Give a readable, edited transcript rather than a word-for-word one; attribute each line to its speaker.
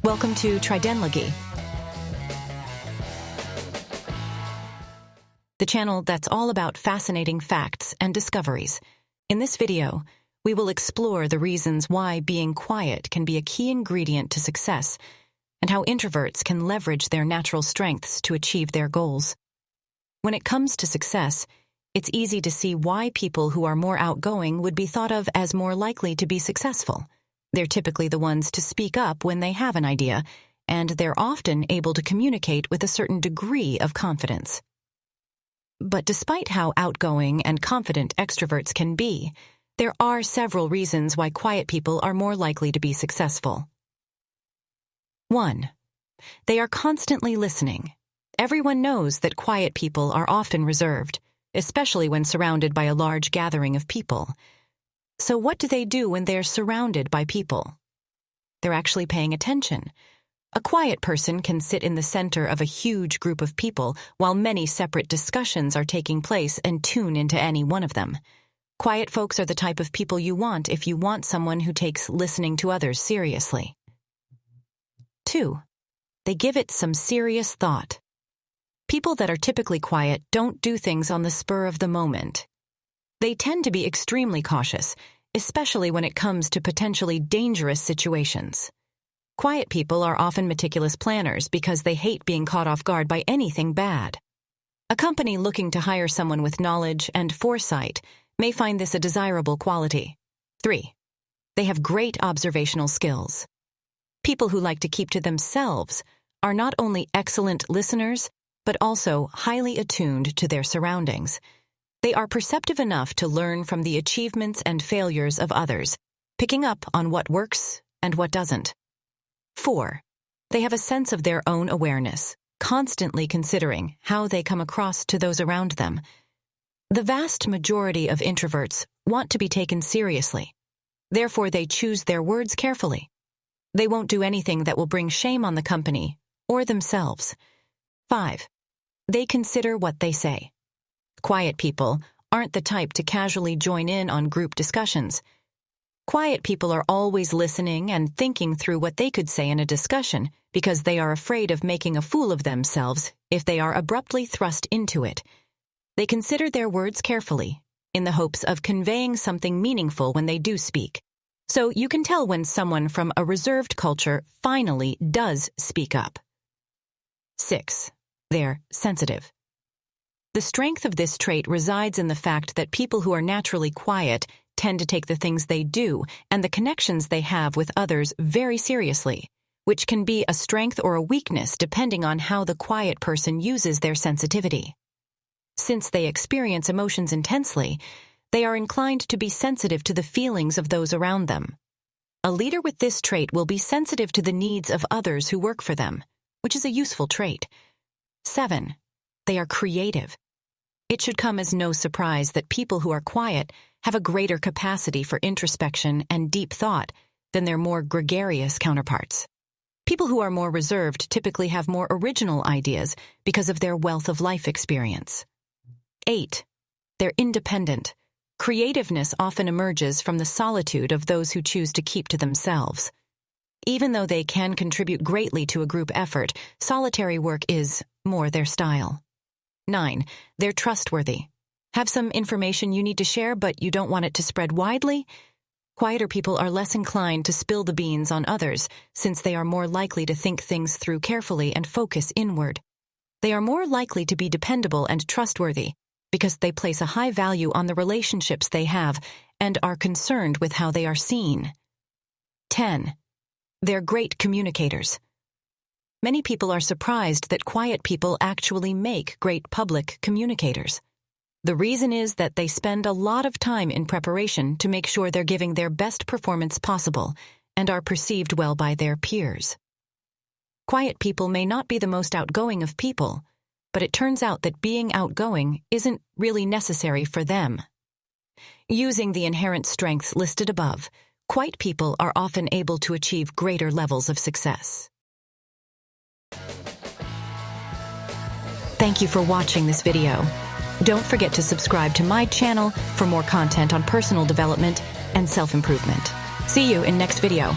Speaker 1: Welcome to Tridenlogy, the channel that's all about fascinating facts and discoveries. In this video, we will explore the reasons why being quiet can be a key ingredient to success and how introverts can leverage their natural strengths to achieve their goals. When it comes to success, it's easy to see why people who are more outgoing would be thought of as more likely to be successful. They're typically the ones to speak up when they have an idea, and they're often able to communicate with a certain degree of confidence. But despite how outgoing and confident extroverts can be, there are several reasons why quiet people are more likely to be successful. 1. They are constantly listening. Everyone knows that quiet people are often reserved, especially when surrounded by a large gathering of people. So what do they do when they're surrounded by people? They're actually paying attention. A quiet person can sit in the center of a huge group of people while many separate discussions are taking place and tune into any one of them. Quiet folks are the type of people you want if you want someone who takes listening to others seriously. 2. They give it some serious thought. People that are typically quiet don't do things on the spur of the moment. They tend to be extremely cautious, especially when it comes to potentially dangerous situations. Quiet people are often meticulous planners because they hate being caught off guard by anything bad. A company looking to hire someone with knowledge and foresight may find this a desirable quality. 3. They have great observational skills. People who like to keep to themselves are not only excellent listeners, but also highly attuned to their surroundings. They are perceptive enough to learn from the achievements and failures of others, picking up on what works and what doesn't. 4. They have a sense of their own awareness, constantly considering how they come across to those around them. The vast majority of introverts want to be taken seriously. Therefore, they choose their words carefully. They won't do anything that will bring shame on the company or themselves. 5. They consider what they say. Quiet people aren't the type to casually join in on group discussions. Quiet people are always listening and thinking through what they could say in a discussion because they are afraid of making a fool of themselves if they are abruptly thrust into it. They consider their words carefully, in the hopes of conveying something meaningful when they do speak. So you can tell when someone from a reserved culture finally does speak up. 6. They're sensitive. The strength of this trait resides in the fact that people who are naturally quiet tend to take the things they do and the connections they have with others very seriously, which can be a strength or a weakness depending on how the quiet person uses their sensitivity. Since they experience emotions intensely, they are inclined to be sensitive to the feelings of those around them. A leader with this trait will be sensitive to the needs of others who work for them, which is a useful trait. 7. They are creative. It should come as no surprise that people who are quiet have a greater capacity for introspection and deep thought than their more gregarious counterparts. People who are more reserved typically have more original ideas because of their wealth of life experience. 8. They're independent. Creativeness often emerges from the solitude of those who choose to keep to themselves. Even though they can contribute greatly to a group effort, solitary work is more their style. 9. They're trustworthy. Have some information you need to share, but you don't want it to spread widely? Quieter people are less inclined to spill the beans on others, since they are more likely to think things through carefully and focus inward. They are more likely to be dependable and trustworthy, because they place a high value on the relationships they have and are concerned with how they are seen. 10. They're great communicators. Many people are surprised that quiet people actually make great public communicators. The reason is that they spend a lot of time in preparation to make sure they're giving their best performance possible and are perceived well by their peers. Quiet people may not be the most outgoing of people, but it turns out that being outgoing isn't really necessary for them. Using the inherent strengths listed above, quiet people are often able to achieve greater levels of success. Thank you for watching this video. Don't forget to subscribe to my channel for more content on personal development and self-improvement. See you in next video.